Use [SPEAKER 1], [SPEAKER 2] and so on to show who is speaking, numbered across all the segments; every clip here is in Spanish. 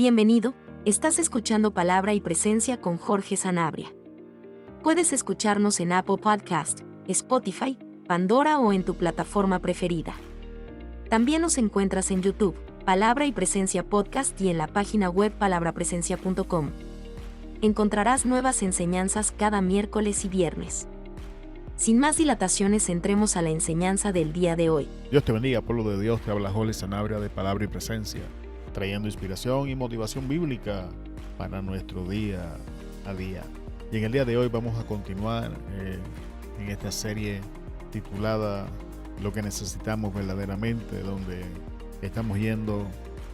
[SPEAKER 1] Bienvenido, estás escuchando Palabra y Presencia con Jorge Sanabria. Puedes escucharnos en Apple Podcast, Spotify, Pandora o en tu plataforma preferida. También nos encuentras en YouTube, Palabra y Presencia Podcast y en la página web palabrapresencia.com. Encontrarás nuevas enseñanzas cada miércoles y viernes. Sin más dilataciones, entremos a la enseñanza del día de hoy.
[SPEAKER 2] Dios te bendiga, pueblo de Dios. Te habla Jorge Sanabria de Palabra y Presencia, trayendo inspiración y motivación bíblica para nuestro día a día. Y en el día de hoy vamos a continuar en esta serie titulada Lo que necesitamos verdaderamente, donde estamos yendo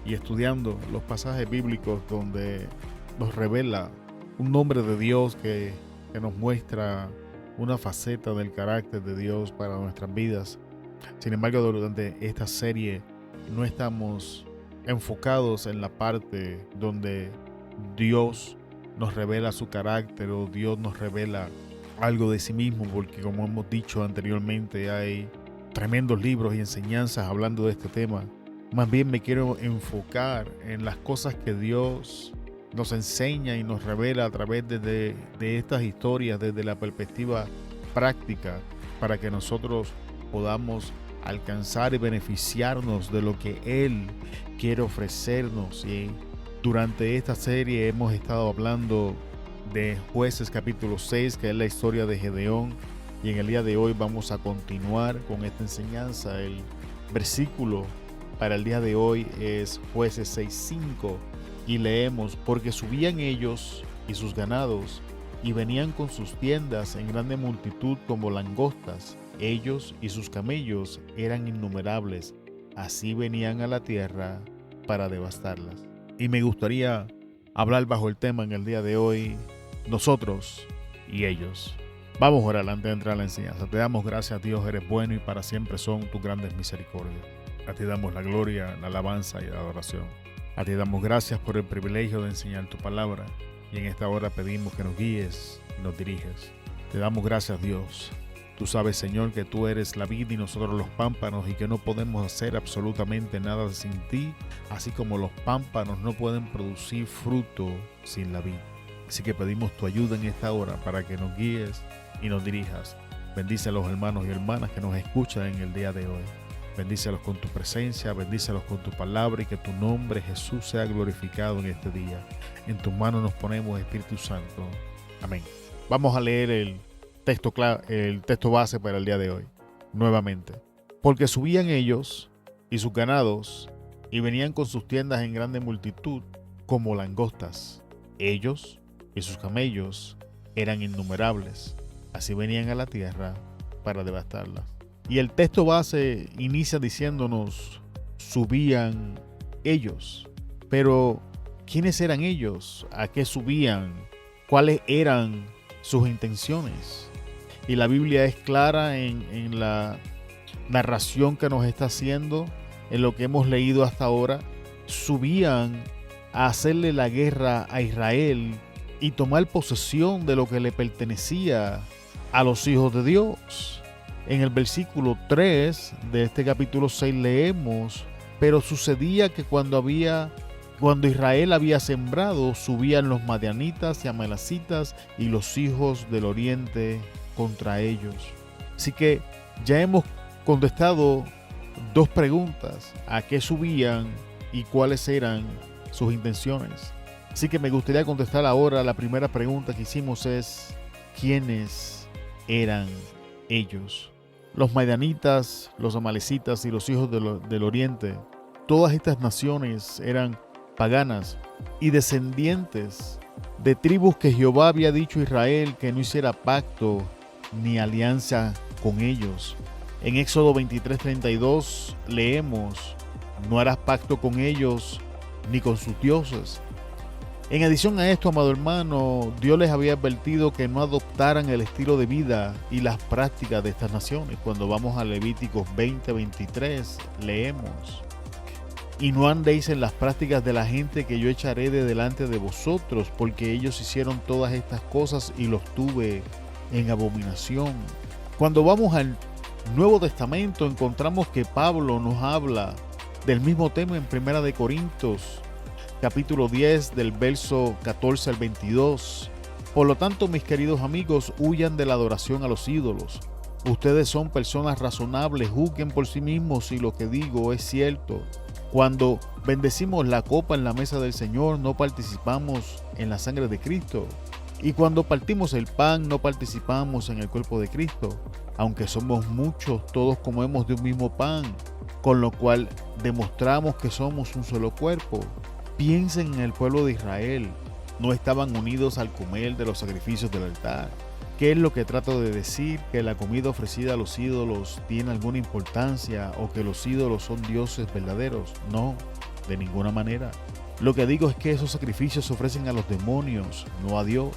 [SPEAKER 2] y estudiando los pasajes bíblicos donde nos revela un nombre de Dios que nos muestra una faceta del carácter de Dios para nuestras vidas. Sin embargo, durante esta serie no estamos enfocados en la parte donde Dios nos revela su carácter o Dios nos revela algo de sí mismo, porque como hemos dicho anteriormente, hay tremendos libros y enseñanzas hablando de este tema. Más bien me quiero enfocar en las cosas que Dios nos enseña y nos revela a través de estas historias desde la perspectiva práctica, para que nosotros podamos alcanzar y beneficiarnos de lo que Él quiere ofrecernos. Y durante esta serie hemos estado hablando de Jueces capítulo 6, que es la historia de Gedeón, y en el día de hoy vamos a continuar con esta enseñanza. El versículo para el día de hoy es Jueces 6:5 y leemos: porque subían ellos y sus ganados y venían con sus tiendas en grande multitud como langostas. Ellos y sus camellos eran innumerables, así venían a la tierra para devastarlas. Y me gustaría hablar bajo el tema en el día de hoy: nosotros y ellos. Vamos a orar antes de entrar a la enseñanza. Te damos gracias, Dios, eres bueno y para siempre son tus grandes misericordias. A ti damos la gloria, la alabanza y la adoración. A ti damos gracias por el privilegio de enseñar tu palabra, y en esta hora pedimos que nos guíes y nos diriges. Te damos gracias, Dios. Tú sabes, Señor, que tú eres la vid y nosotros los pámpanos, y que no podemos hacer absolutamente nada sin ti, así como los pámpanos no pueden producir fruto sin la vid. Así que pedimos tu ayuda en esta hora para que nos guíes y nos dirijas. Bendice a los hermanos y hermanas que nos escuchan en el día de hoy. Bendícelos con tu presencia, bendícelos con tu palabra, y que tu nombre, Jesús, sea glorificado en este día. En tus manos nos ponemos, Espíritu Santo. Amén. Vamos a leer el texto base para el día de hoy. Nuevamente. Porque subían ellos y sus ganados y venían con sus tiendas en grande multitud como langostas. Ellos y sus camellos eran innumerables. Así venían a la tierra para devastarla. Y el texto base inicia diciéndonos: subían ellos. Pero ¿quiénes eran ellos? ¿A qué subían? ¿Cuáles eran sus intenciones? Y la Biblia es clara en la narración que nos está haciendo, en lo que hemos leído hasta ahora. Subían a hacerle la guerra a Israel y tomar posesión de lo que le pertenecía a los hijos de Dios. En el versículo 3 de este capítulo 6 leemos: pero sucedía que cuando Israel había sembrado, subían los madianitas y amalecitas y los hijos del oriente contra ellos. Así que ya hemos contestado dos preguntas: ¿a qué subían y cuáles eran sus intenciones? Así que me gustaría contestar ahora. La primera pregunta que hicimos es: ¿quiénes eran ellos? Los madianitas, los amalecitas y los hijos del oriente, todas estas naciones eran paganas y descendientes de tribus que Jehová había dicho a Israel que no hiciera pacto ni alianza con ellos. En Éxodo 23:32 leemos: no harás pacto con ellos ni con sus dioses. En adición a esto, amado hermano, Dios les había advertido que no adoptaran el estilo de vida y las prácticas de estas naciones. Cuando vamos a Levíticos 20:23 leemos: y no andéis en las prácticas de la gente que yo echaré de delante de vosotros, porque ellos hicieron todas estas cosas y los tuve en abominación. Cuando vamos al Nuevo Testamento encontramos que Pablo nos habla del mismo tema en 1 Corintios capítulo 10 del verso 14 al 22. Por lo tanto, mis queridos amigos, huyan de la adoración a los ídolos. Ustedes son personas razonables, juzguen por sí mismos si lo que digo es cierto. Cuando bendecimos la copa en la mesa del Señor, no participamos en la sangre de Cristo. Y cuando partimos el pan, no participamos en el cuerpo de Cristo. Aunque somos muchos, todos comemos de un mismo pan, con lo cual demostramos que somos un solo cuerpo. Piensen en el pueblo de Israel. No estaban unidos al comer de los sacrificios del altar. ¿Qué es lo que trato de decir? ¿Que la comida ofrecida a los ídolos tiene alguna importancia o que los ídolos son dioses verdaderos? No, de ninguna manera. Lo que digo es que esos sacrificios se ofrecen a los demonios, no a Dios.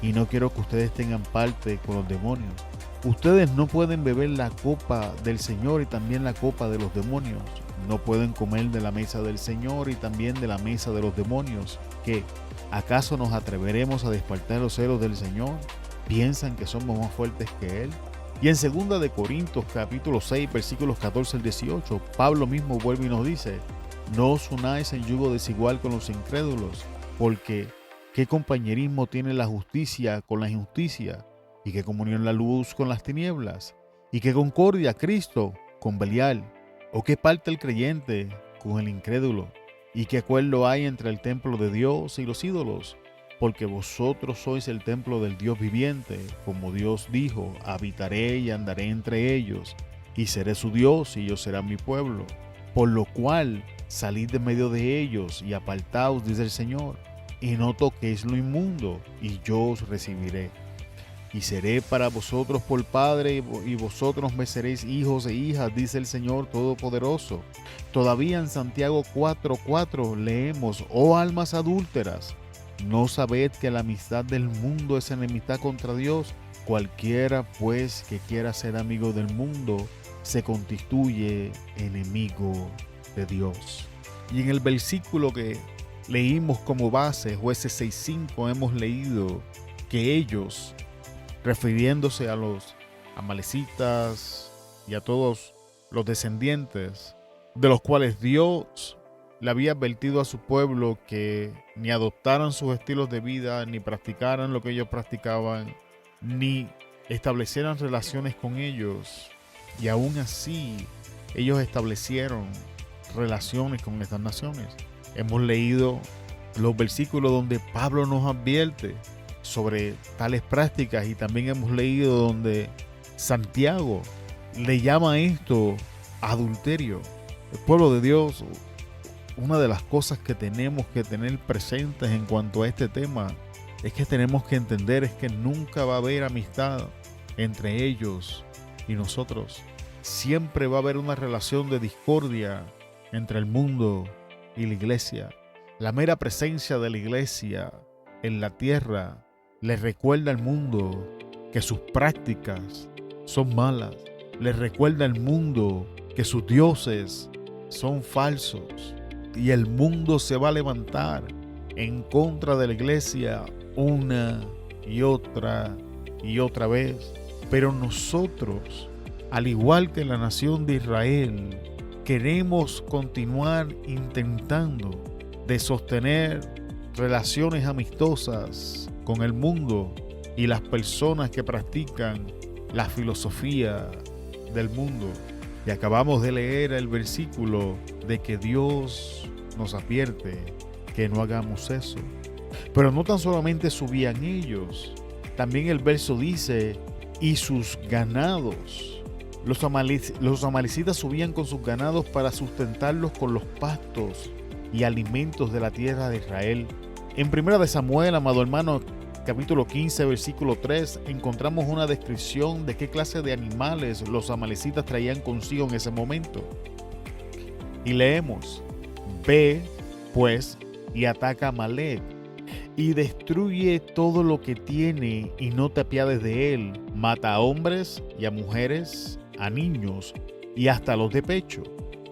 [SPEAKER 2] Y no quiero que ustedes tengan parte con los demonios. Ustedes no pueden beber la copa del Señor y también la copa de los demonios. No pueden comer de la mesa del Señor y también de la mesa de los demonios. ¿Qué? ¿Acaso nos atreveremos a despertar los celos del Señor? ¿Piensan que somos más fuertes que Él? Y en 2 de Corintios capítulo 6 versículos 14 al 18, Pablo mismo vuelve y nos dice: no os unáis en yugo desigual con los incrédulos, porque ¿qué compañerismo tiene la justicia con la injusticia? ¿Y qué comunión la luz con las tinieblas? ¿Y qué concordia Cristo con Belial? ¿O qué parte el creyente con el incrédulo? ¿Y qué acuerdo hay entre el templo de Dios y los ídolos? Porque vosotros sois el templo del Dios viviente, como Dios dijo: habitaré y andaré entre ellos, y seré su Dios y ellos serán mi pueblo. Por lo cual salid de medio de ellos y apartaos, dice el Señor, y no toquéis lo inmundo, y yo os recibiré. Y seré para vosotros por padre, y vosotros me seréis hijos e hijas, dice el Señor Todopoderoso. Todavía en Santiago 4:4 leemos: oh almas adúlteras, ¿no sabed que la amistad del mundo es enemistad contra Dios? Cualquiera pues que quiera ser amigo del mundo se constituye enemigo de Dios. Y en el versículo que leímos como base, Jueces 6:5, hemos leído que ellos, refiriéndose a los amalecitas y a todos los descendientes, de los cuales Dios le había advertido a su pueblo que ni adoptaran sus estilos de vida, ni practicaran lo que ellos practicaban, ni establecieran relaciones con ellos. Y aún así, ellos establecieron relaciones con estas naciones. Hemos leído los versículos donde Pablo nos advierte sobre tales prácticas, y también hemos leído donde Santiago le llama esto adulterio. El pueblo de Dios, una de las cosas que tenemos que tener presentes en cuanto a este tema es que tenemos que entender es que nunca va a haber amistad entre ellos y nosotros. Siempre va a haber una relación de discordia entre el mundo y la iglesia. La mera presencia de la iglesia en la tierra le recuerda al mundo que sus prácticas son malas. Le recuerda al mundo que sus dioses son falsos. Y el mundo se va a levantar en contra de la iglesia una y otra vez. Pero nosotros, al igual que la nación de Israel, queremos continuar intentando de sostener relaciones amistosas con el mundo y las personas que practican la filosofía del mundo. Y acabamos de leer el versículo de que Dios nos advierte que no hagamos eso. Pero no tan solamente subían ellos, también el verso dice: y sus ganados. Los amalecitas subían con sus ganados para sustentarlos con los pastos y alimentos de la tierra de Israel. En 1 Samuel, amado hermano, capítulo 15, versículo 3, encontramos una descripción de qué clase de animales los amalecitas traían consigo en ese momento. Y leemos: ve, pues, y ataca a Amalec, y destruye todo lo que tiene, y no te apiades de él. Mata a hombres y a mujeres, a niños, y hasta a los de pecho,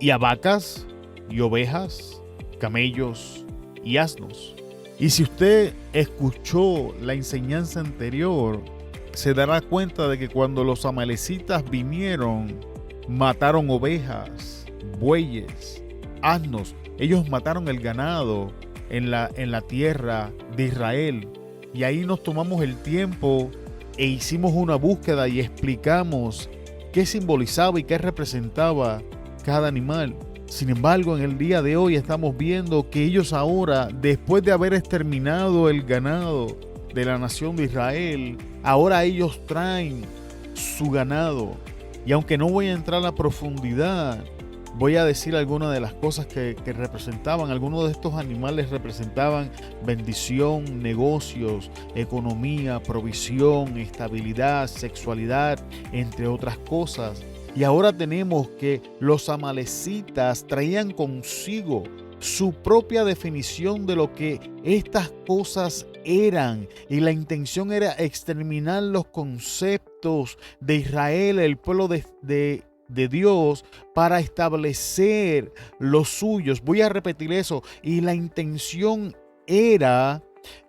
[SPEAKER 2] y a vacas, y ovejas, camellos, y asnos. Y si usted escuchó la enseñanza anterior, se dará cuenta de que cuando los amalecitas vinieron, mataron ovejas, bueyes, asnos. Ellos mataron el ganado en la tierra de Israel. Y ahí nos tomamos el tiempo e hicimos una búsqueda y explicamos qué simbolizaba y qué representaba cada animal. Sin embargo, en el día de hoy estamos viendo que ellos ahora, después de haber exterminado el ganado de la nación de Israel, ahora ellos traen su ganado. Y aunque no voy a entrar a la profundidad, voy a decir algunas de las cosas que representaban. Algunos de estos animales representaban bendición, negocios, economía, provisión, estabilidad, sexualidad, entre otras cosas. Y ahora tenemos que los amalecitas traían consigo su propia definición de lo que estas cosas eran, y la intención era exterminar los conceptos de Israel, el pueblo de Dios, para establecer los suyos. Voy a repetir eso. Y la intención era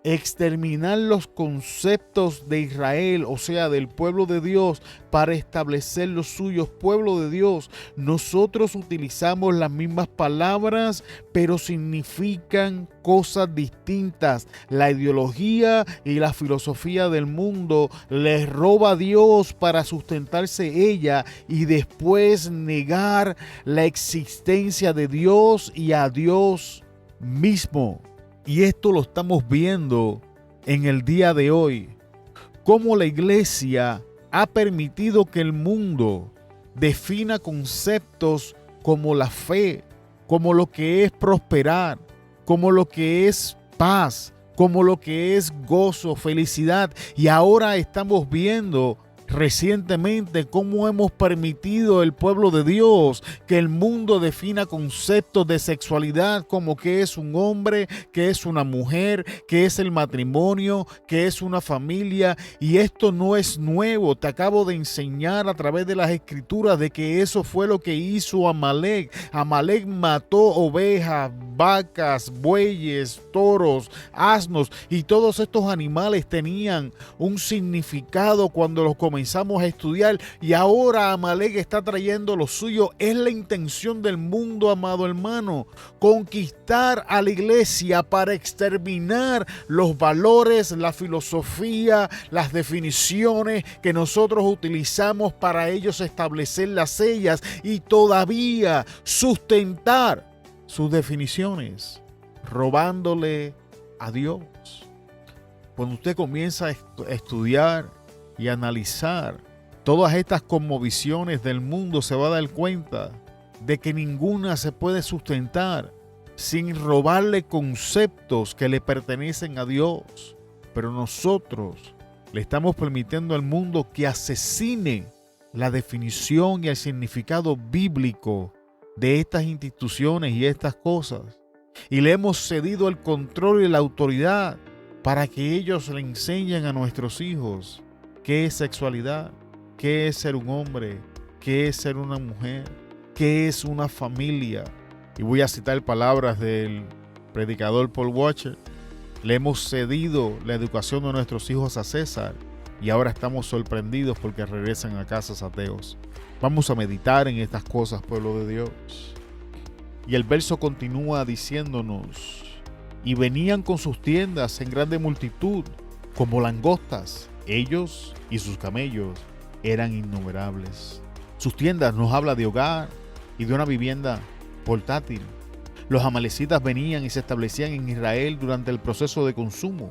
[SPEAKER 2] exterminar los conceptos de Israel, o sea, del pueblo de Dios, para establecer los suyos. Pueblo de Dios, nosotros utilizamos las mismas palabras, pero significan cosas distintas. La ideología y la filosofía del mundo les roba a Dios para sustentarse ella y después negar la existencia de Dios y a Dios mismo. Y esto lo estamos viendo en el día de hoy. Cómo la iglesia ha permitido que el mundo defina conceptos como la fe, como lo que es prosperar, como lo que es paz, como lo que es gozo, felicidad. Y ahora estamos viendo recientemente cómo hemos permitido el pueblo de Dios que el mundo defina conceptos de sexualidad como qué es un hombre, qué es una mujer, qué es el matrimonio, qué es una familia. Y esto no es nuevo. Te acabo de enseñar a través de las escrituras de que eso fue lo que hizo Amalek. Amalek mató ovejas, vacas, bueyes, toros, asnos, y todos estos animales tenían un significado cuando los comenzamos a estudiar. Y ahora Amalek está trayendo lo suyo. Es la intención del mundo, amado hermano, conquistar a la iglesia para exterminar los valores, la filosofía, las definiciones que nosotros utilizamos para ellos establecer las sellas y todavía sustentar sus definiciones, robándole a Dios. Cuando usted comienza a estudiar y analizar todas estas cosmovisiones del mundo, se va a dar cuenta de que ninguna se puede sustentar sin robarle conceptos que le pertenecen a Dios. Pero nosotros le estamos permitiendo al mundo que asesine la definición y el significado bíblico de estas instituciones y estas cosas. Y le hemos cedido el control y la autoridad para que ellos le enseñen a nuestros hijos qué es sexualidad, qué es ser un hombre, qué es ser una mujer, qué es una familia. Y voy a citar palabras del predicador Paul Washer. Le hemos cedido la educación de nuestros hijos a César y ahora estamos sorprendidos porque regresan a casas ateos. Vamos a meditar en estas cosas, pueblo de Dios. Y el verso continúa diciéndonos: y venían con sus tiendas en grande multitud, como langostas. Ellos y sus camellos eran innumerables. Sus tiendas nos habla de hogar y de una vivienda portátil. Los amalecitas venían y se establecían en Israel durante el proceso de consumo.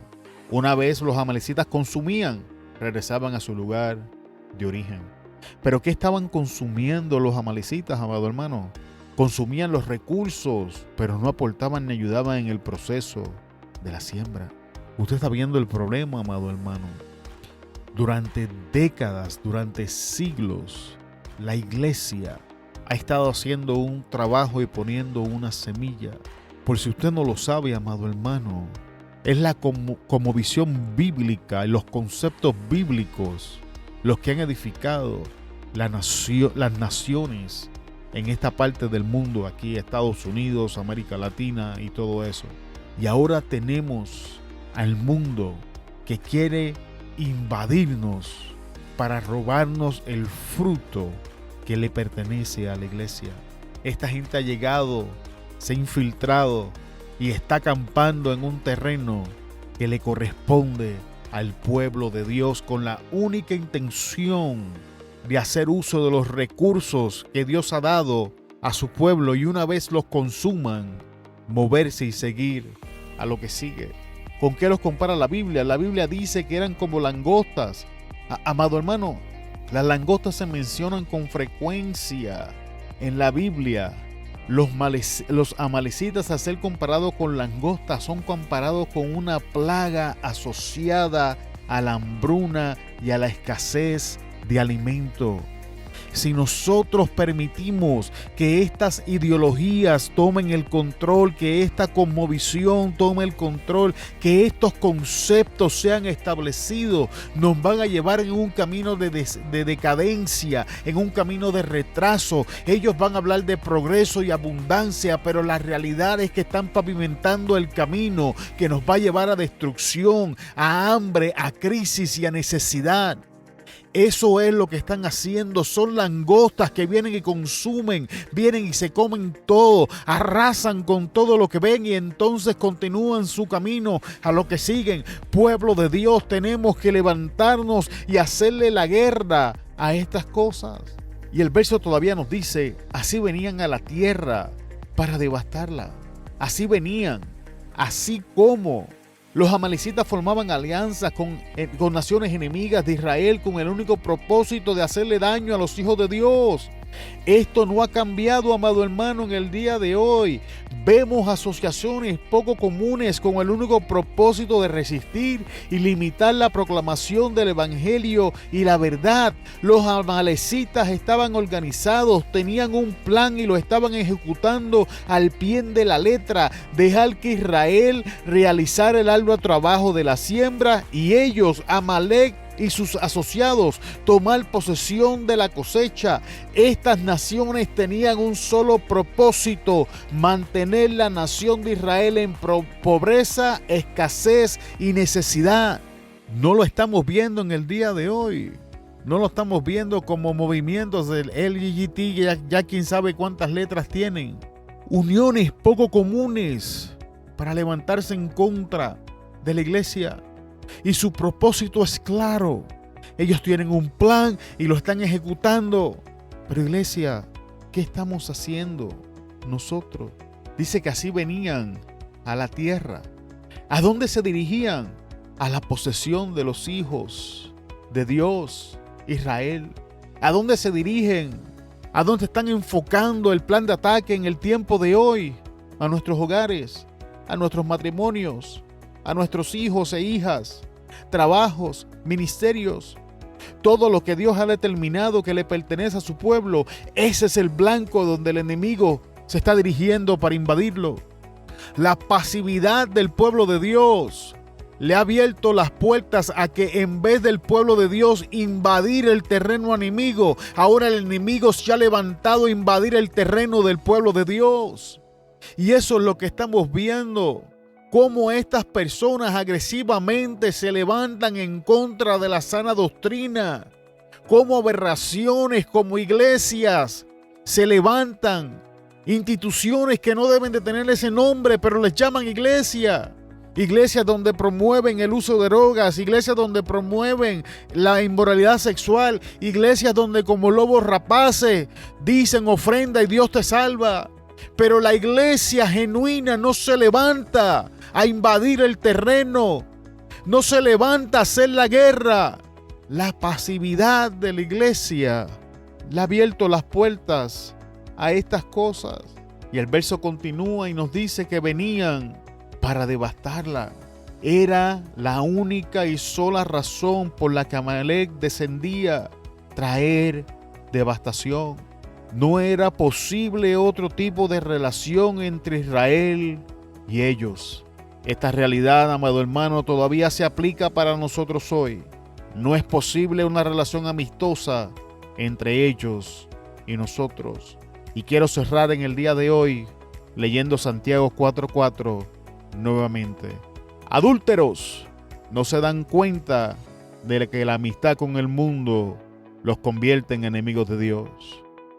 [SPEAKER 2] Una vez los amalecitas consumían, regresaban a su lugar de origen. ¿Pero qué estaban consumiendo los amalecitas, amado hermano? Consumían los recursos, pero no aportaban ni ayudaban en el proceso de la siembra. Usted está viendo el problema, amado hermano. Durante décadas, durante siglos, la iglesia ha estado haciendo un trabajo y poniendo una semilla. Por si usted no lo sabe, amado hermano, es la como visión bíblica y los conceptos bíblicos los que han edificado las naciones en esta parte del mundo, aquí Estados Unidos, América Latina y todo eso. Y ahora tenemos al mundo que quiere invadirnos para robarnos el fruto que le pertenece a la iglesia. Esta gente ha llegado, se ha infiltrado y está acampando en un terreno que le corresponde al pueblo de Dios con la única intención de hacer uso de los recursos que Dios ha dado a su pueblo y una vez los consuman, moverse y seguir a lo que sigue. ¿Con qué los compara la Biblia? La Biblia dice que eran como langostas. Amado hermano, las langostas se mencionan con frecuencia en la Biblia. Los amalecitas, al ser comparados con langostas, son comparados con una plaga asociada a la hambruna y a la escasez de alimento. Si nosotros permitimos que estas ideologías tomen el control, que esta cosmovisión tome el control, que estos conceptos sean establecidos, nos van a llevar en un camino de decadencia, en un camino de retraso. Ellos van a hablar de progreso y abundancia, pero la realidad es que están pavimentando el camino que nos va a llevar a destrucción, a hambre, a crisis y a necesidad. Eso es lo que están haciendo. Son langostas que vienen y consumen, vienen y se comen todo, arrasan con todo lo que ven y entonces continúan su camino a lo que siguen. Pueblo de Dios, tenemos que levantarnos y hacerle la guerra a estas cosas. Y el verso todavía nos dice, así venían a la tierra para devastarla. Así venían, así como los amalecitas formaban alianzas con naciones enemigas de Israel con el único propósito de hacerle daño a los hijos de Dios. Esto no ha cambiado, amado hermano, en el día de hoy. Vemos asociaciones poco comunes con el único propósito de resistir y limitar la proclamación del evangelio y la verdad. Los amalecitas estaban organizados, tenían un plan y lo estaban ejecutando al pie de la letra. Dejar que Israel realizara el arduo trabajo de la siembra y ellos, Amalec y sus asociados, tomar posesión de la cosecha. Estas naciones tenían un solo propósito: mantener la nación de Israel en pobreza, escasez y necesidad. No lo estamos viendo en el día de hoy. No lo estamos viendo como movimientos del LGBT, ya quién sabe cuántas letras tienen. Uniones poco comunes para levantarse en contra de la iglesia. Y su propósito es claro. Ellos tienen un plan y lo están ejecutando. Pero iglesia, ¿qué estamos haciendo nosotros? Dice que así venían a la tierra. ¿A dónde se dirigían? A la posesión de los hijos de Dios, Israel. ¿A dónde se dirigen? ¿A dónde están enfocando el plan de ataque en el tiempo de hoy? A nuestros hogares, a nuestros matrimonios, a nuestros hijos e hijas, trabajos, ministerios, todo lo que Dios ha determinado que le pertenece a su pueblo. Ese es el blanco donde el enemigo se está dirigiendo para invadirlo. La pasividad del pueblo de Dios le ha abierto las puertas a que en vez del pueblo de Dios invadir el terreno enemigo, ahora el enemigo se ha levantado a invadir el terreno del pueblo de Dios. Y eso es lo que estamos viendo. Cómo estas personas agresivamente se levantan en contra de la sana doctrina. Cómo aberraciones como iglesias se levantan. Instituciones que no deben de tener ese nombre, pero les llaman iglesia. Iglesias donde promueven el uso de drogas, iglesias donde promueven la inmoralidad sexual, iglesias donde como lobos rapaces dicen ofrenda y Dios te salva. Pero la iglesia genuina no se levanta a invadir el terreno, no se levanta a hacer la guerra. La pasividad de la iglesia le ha abierto las puertas a estas cosas. Y el verso continúa y nos dice que venían para devastarla. Era la única y sola razón por la que Amalec descendía: traer devastación. No era posible otro tipo de relación entre Israel y ellos. Esta realidad, amado hermano, todavía se aplica para nosotros hoy. No es posible una relación amistosa entre ellos y nosotros. Y quiero cerrar en el día de hoy leyendo Santiago 4:4 nuevamente. Adúlteros, ¿no se dan cuenta de que la amistad con el mundo los convierte en enemigos de Dios?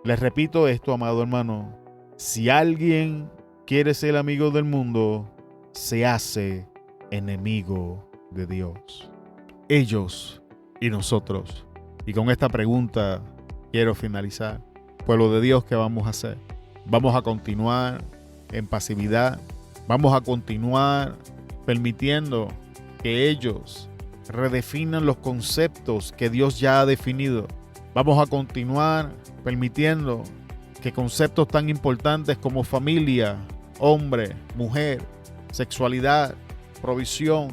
[SPEAKER 2] Les repito esto, amado hermano. Si alguien quiere ser amigo del mundo, se hace enemigo de Dios. Ellos y nosotros. Y con esta pregunta quiero finalizar. Pueblo de Dios, ¿qué vamos a hacer? Vamos a continuar en pasividad. Vamos a continuar permitiendo que ellos redefinan los conceptos que Dios ya ha definido. Vamos a continuar permitiendo que conceptos tan importantes como familia, hombre, mujer, sexualidad, provisión,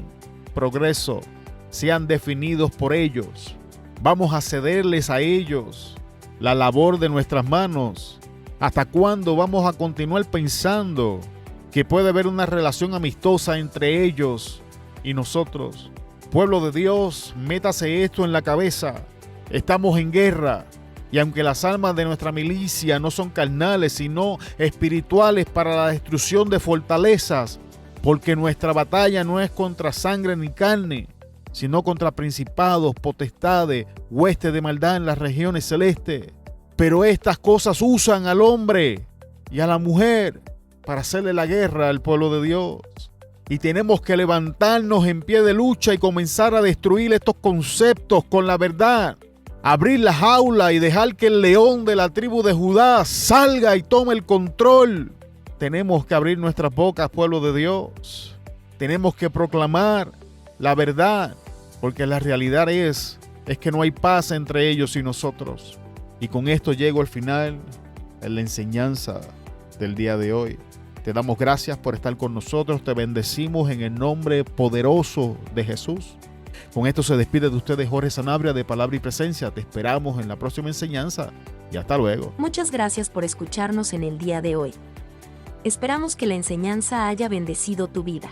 [SPEAKER 2] progreso, sean definidos por ellos. Vamos a cederles a ellos la labor de nuestras manos. ¿Hasta cuándo vamos a continuar pensando que puede haber una relación amistosa entre ellos y nosotros? Pueblo de Dios, métase esto en la cabeza. Estamos en guerra. Y aunque las armas de nuestra milicia no son carnales, sino espirituales para la destrucción de fortalezas, porque nuestra batalla no es contra sangre ni carne, sino contra principados, potestades, huestes de maldad en las regiones celestes. Pero estas cosas usan al hombre y a la mujer para hacerle la guerra al pueblo de Dios. Y tenemos que levantarnos en pie de lucha y comenzar a destruir estos conceptos con la verdad. Abrir la jaula y dejar que el león de la tribu de Judá salga y tome el control. Tenemos que abrir nuestras bocas, pueblo de Dios. Tenemos que proclamar la verdad, porque la realidad es que no hay paz entre ellos y nosotros. Y con esto llego al final de la enseñanza del día de hoy. Te damos gracias por estar con nosotros. Te bendecimos en el nombre poderoso de Jesús. Con esto se despide de ustedes Jorge Sanabria de Palabra y Presencia. Te esperamos en la próxima enseñanza y hasta luego.
[SPEAKER 1] Muchas gracias por escucharnos en el día de hoy. Esperamos que la enseñanza haya bendecido tu vida.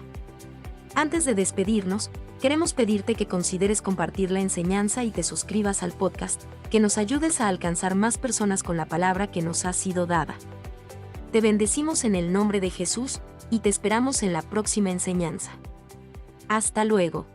[SPEAKER 1] Antes de despedirnos, queremos pedirte que consideres compartir la enseñanza y te suscribas al podcast, que nos ayudes a alcanzar más personas con la palabra que nos ha sido dada. Te bendecimos en el nombre de Jesús y te esperamos en la próxima enseñanza. Hasta luego.